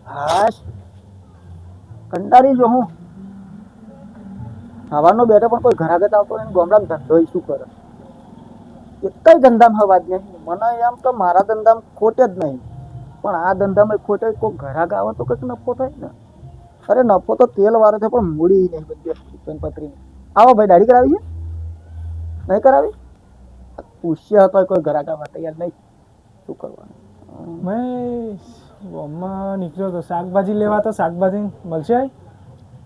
હાશ કંટાળી જો હું સવારનો બેઠો પણ કોઈ ઘરાગત આવતો નહીં ગામડામાં ધંધો શું કરે એક ધંધામાં હવા જ નહીં મને એમ તો મારા ધંધામાં ખોટ જ નહીં પણ આ ધંધામાં ખોટે કોઈ ઘરાક આવે તો કંઈક નફો થાય ને અરે નફો તો તેલ વાળો છે પણ મૂડી નહીં બધી પતરી આવો ભાઈ દાઢી કરાવી છે નહીં કરાવી પૂછ્યા હતો કોઈ ઘરાક આવે તૈયાર નહીં શું કરવાનું મેં ગામમાં નીકળ્યો તો શાકભાજી લેવા તો શાકભાજી મળશે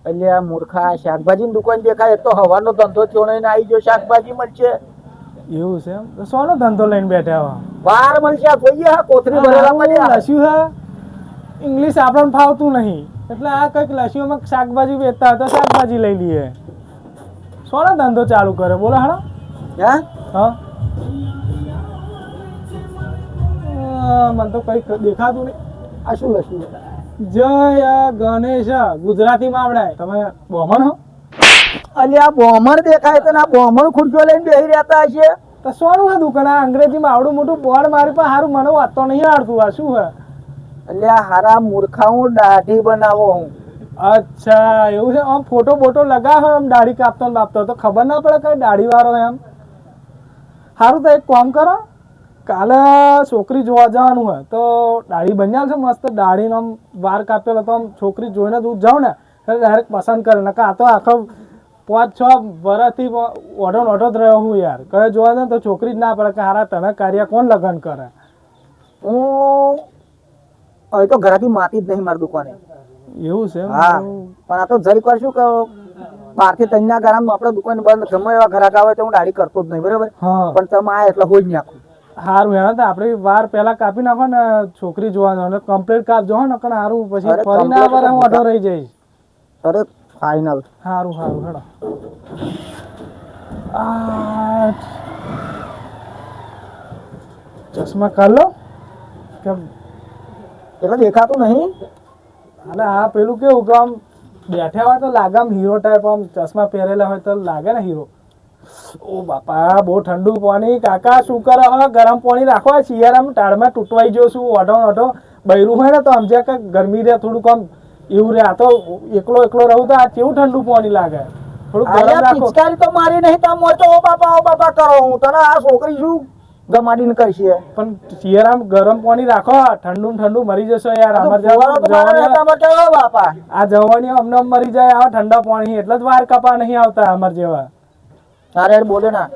એટલે આ મૂર્ખા શાકભાજીની દુકાન દેખાય તો હવાનો ધંધો થયો નહીં આવી ગયો શાકભાજી મળશે એવું છે એમ તો સોનો ધંધો લઈને બેઠા હો વાર મળશે આ જોઈએ હા કોથરી ભરેલા મળ્યા લસ્યું હે ઇંગ્લિશ આપણને ફાવતું નહીં એટલે આ કંઈક લસ્યુમાં શાકભાજી વેચતા હતા શાકભાજી લઈ લઈએ સોનો ધંધો ચાલુ કરે બોલો હાડો હા મને તો કઈ દેખાતું નહીં આ શું લસ્યું જય ગણેશ ગુજરાતીમાં આવડાય તમે બોમણ હો અલ્યા આ બોમણ દેખાય તો આ બોમણ ખુરશીઓ લઈને બેસી રહેતા હશે તો સોનું હે દુકાન આ અંગ્રેજીમાં આવડું મોટું બોર્ડ મારી પાસે સારું મને વાંચતો નહીં આવડતું આ શું હે અલ્યા હારા મૂર્ખા હું દાઢી બનાવો હું અચ્છા એવું છે આમ ફોટો બોટો લગાવો એમ દાઢી કાપતો ને બાપતો તો ખબર ના પડે કઈ દાઢી વાળો એમ સારું તો એક કામ કરો કાલે છોકરી જોવા જવાનું હોય તો દાઢી બન્યા છે મસ્ત દાઢીનો આમ વાર કાપેલો તો આમ છોકરી જોઈને જ હું જાઉં ને એટલે ડાયરેક્ટ પસંદ કરે નકા આ તો આખો 5-6 વર્ષથી ઓઢો જ રહ્યો હું યાર કહે જોવા જાય તો છોકરી જ ના પડે કે હારા તને કાર્ય કોણ લગ્ન કરે હું હવે તો ઘરાકી માતી જ નહીં મારી દુકાને એવું છે હા પણ આ તો જરીક વાર શું કે 12 થી 3 ના ગારામાં આપણે દુકાન બંધ ગમે એવા ઘરાક આવે તો હું દાઢી કરતો જ નહીં બરાબર પણ તમે આ એટલે હોય જ નાખું સારું હેને તો આપણે વાર પહેલા કાપી નાખો ને છોકરી જોવાનો એટલે કમ્પ્લીટ કાપજો ને કણ સારું પછી ફરી ના વાર હું અઢો રહી જઈશ અરે ફાઇનલ સારું હેડો ચશ્મા કાઢ લો કેમ એટલે દેખાતું નહીં એટલે આ પેલું કેવું કે આમ બેઠા હોય તો લાગે આમ હીરો ટાઈપ આમ ચશ્મા પહેરેલા હોય તો લાગે ને હીરો ઓ બાપા બહુ ઠંડુ પાણી કાકા શું કરે હવે ગરમ પાણી રાખો શિયાળામાં ટાળમાં તૂટવાઈ ગયો છું ઓઢો બૈરું હોય ને તો સમજ્યા કે ગરમી રહે થોડુંક આમ એવું રહે આ તો એકલો રહું તો આ કેવું ઠંડુ પાણી લાગે થોડુંક ગરમ રાખો પિચકારી તો મારી નહીં તો મોટો ઓ બાપા કરો હું તને આ છોકરી શું ગમાડીને કરશે પણ શિયાળામાં ગરમ પાણી રાખો ઠંડુ મરી જશો યાર અમાર બાપા આ જવાની અમને મરી જાય આ ઠંડા પાણી એટલે જ વાર કપા નહીં આવતા અમાર જેવા અરે બોલે ના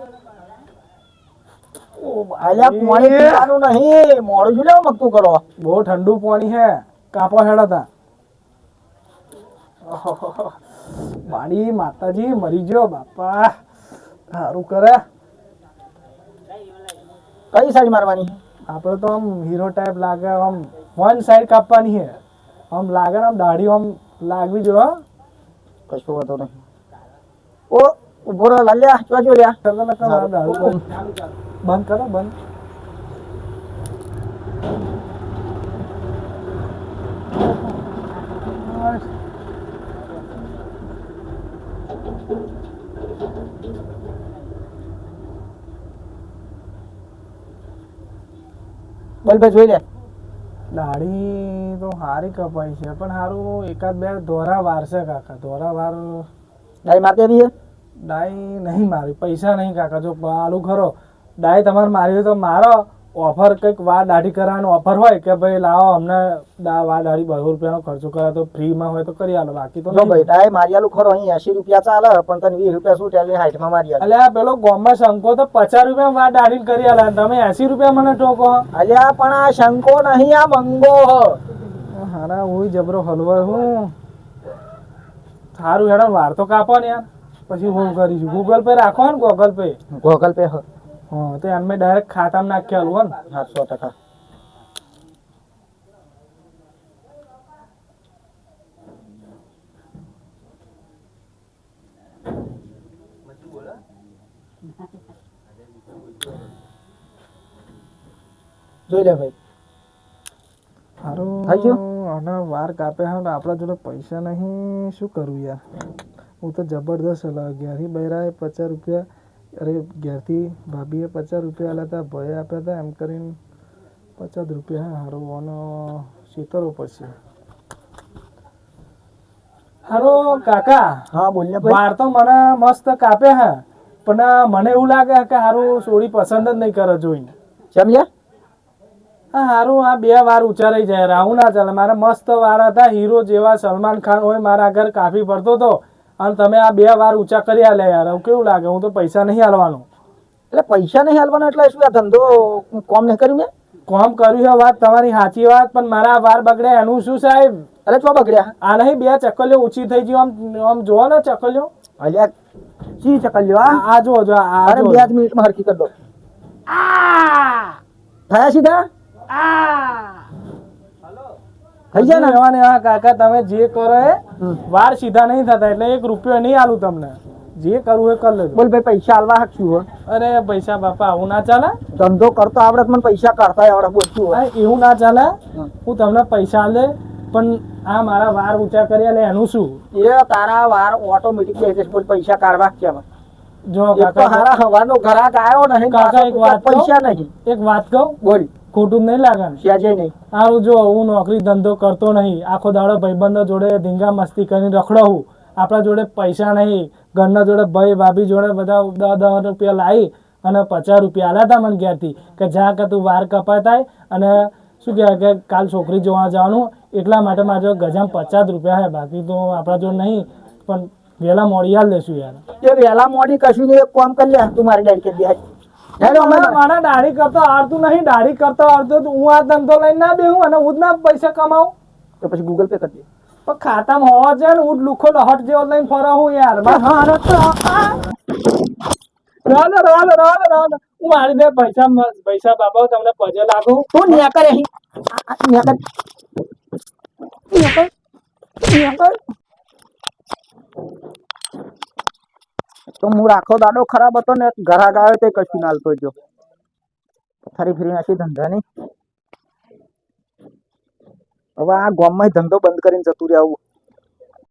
આયા પાણી પીવાનું નહીં મોડું શું લેવા મગતું કરો બહુ ઠંડુ પાણી હે કાપો હેડતા માડી માતાજી મરી ગયો બાપા સારું કરે કઈ સાઈડ મારવાની આપણે તો આમ હીરો ટાઈપ લાગે આમ વન સાઈડ કાપવાની હે આમ લાગે ને આમ દાઢી આમ લાગવી જો કશું વાતો નહીં ઓ ઉભો રહો લાલ્યા ચોજો લ્યા બંધ કરો બંધ બલભાઈ જોઈ લે દાઢી તો સારી કપાઈ છે પણ સારું એકાદ બે દોરા વારશે કાકા દોરા વાર ડાઈ મારતી હતી ડાઈ નહીં મારી પૈસા નહીં કાકા જો આલુ ખરો ડાઈ તમારે મારી હોય તો મારો ઓફર કંઈક વાર દાઢી કરવાનો ઓફર હોય કે ભાઈ લાવો અમને વાર દાઢી 200 રૂપિયાનો ખર્ચો કરે તો ફ્રીમાં હોય તો કરી આલો બાકી તો જો ભાઈ ડાઈ મારી આલું ખરો અહીં 80 રૂપિયા ચાલે પણ તને 20 રૂપિયા શું ટેલી હાઈટમાં મારી આલે અલ્યા પેલો ગોમમાં શંકો તો 50 રૂપિયા વાર દાઢી કરી આલે તમે 80 રૂપિયા મને ટોકો અલ્યા પણ આ શંકો નહીં આ મંગો હારા હું જબરો હલવાય હું સારું હેડો વાર તો કાપો ને યાર પછી હું કરીશું ગૂગલ પે રાખો ને ગૂગલ પે હા તો એમને ડાયરેક્ટ ખાતામાં નાખી આલું ને 100%. જોઈ લે ભાઈ સારું આના વાર કાપે હા આપણા જોડે પૈસા નહીં શું કરું યાર હું તો જબરદસ્ત હલાવ ઘેરથી બૈરાએ 50 રૂપિયા અરે ઘેરથી ભાભીએ 50 રૂપિયા આલ્યા હતા ભાઈએ આપ્યા હતા એમ કરીને ₹50 હારું આનો શીતરો પછી હારો કાકા હા બોલ્યા ભાઈ. વાર તો મને મસ્ત કાપે હે પણ મને એવું લાગે કે હારું સોડી પસંદ જ નહીં કરે જોઈને સમજ્યા? હા હારું આ 2 વાર ઊંચા રહી જાય રાહુ ના ચાલે મારા મસ્ત વાર હતા હીરો જેવા સલમાન ખાન હોય મારા ઘર કાફી પડતો હતો અને તમે આ 2 વાર ઊંચા કરી આલે યાર હવે કેવું લાગે હું તો પૈસા નહીં હાલવાનો એટલે પૈસા નહીં હાલવાના એટલે શું? આ ધંધો કોમ નહીં કર્યું મેં? કોમ કર્યું છે વાત તમારી સાચી વાત પણ મારા વાર બગડ્યા એનું શું સાહેબ અરે ચો બગડ્યા? આ નહીં 2 ચકલીઓ ઊંચી થઈ ગઈ આમ જોવો ને ચકલીઓ અલ્યા શી ચકલ્યો આ? આ જો જો આ અરે જો. 2 જ મિનિટમાં હરકી કરી દો. થયા સીધા? થઈ ગયા ને? એવા ને એવા કાકા તમે જે કરો એ હમ. વાર સીધા નહીં થતા એટલે 1 રૂપિયો નહીં આલું તમને જે કરવું એ કરી લેજો બોલ ભાઈ પૈસા હાલવા હાકશું હો? અરે પૈસા બાપા આવું ના ચાલે ધંધો કરતો આવડે મને પૈસા કાઢતા આવડે બોલતું હોય. આ એવું ના ચાલે હમ. હું તમને પૈસા આલે પણ આ મારા વાર ઊંચા કરી આલે એનું શું એ તારા વાર ઓટોમેટિક બેસે બોલ પૈસા કાઢવા કે હવે? જો એક તો કાકા હારા હવાનો ઘરાક આવ્યો નહીં કાકા, એક વાત કહું? પૈસા નહીં. એક વાત કહું બોલ ખોટું જ નહીં લાગે ને? સ્યાજે નહીં. સારું જો હું નોકરી ધંધો કરતો નહીં આખો દાડો ભાઈબંધો જોડે ધીંગા મસ્તી કરીને રખડો હું આપણા જોડે પૈસા નહીં ઘરના જોડે ભાઈ ભાભી જોડે બધા 10 રૂપિયા લાવી અને 50 રૂપિયા આલ્યા હતા મને ઘેરથી કે જા કે તું વાર કપાય થાય અને શું કહેવાય કે કાલ છોકરી જોવા જવાનું એટલા માટે મારા જોડે ગજામાં 50 રૂપિયા છે બાકી તો આપણા જોડે નહીં પણ વહેલા મોડી હાલ લેશું યાર તે વહેલા મોડી કશું નહીં એક કામ કરી લે તું મારી ડાળી કરી દે. હેડો અમે મારા દાઢી કરતો આવડતું નહીં દાઢી કરતો આવડતું તો હું આ ધંધો લઈને ના બેહું અને હું જ ના પૈસા કમાવું તો પછી ગૂગલ પે કરી દે. પણ ખાતામાં હોવા જોઈએ ને હું જ લુખો લહટ જેવો લઈને ફરો હું યાર હું મારી દે પૈસા બાબા તમને પજે લાગુ તું ન્યા કરે અહીં. ન્યા કર. ન્યા કર. ન્યા કર. તો હું આખો દાડો ખરાબ હતો ને ઘરાક આવ્યો તે કશું ના હાલતો જો ફરી ફરી નાખી ધંધા નહીં. હવે આ ગામમાં ધંધો બંધ કરીને જતું રહેવું.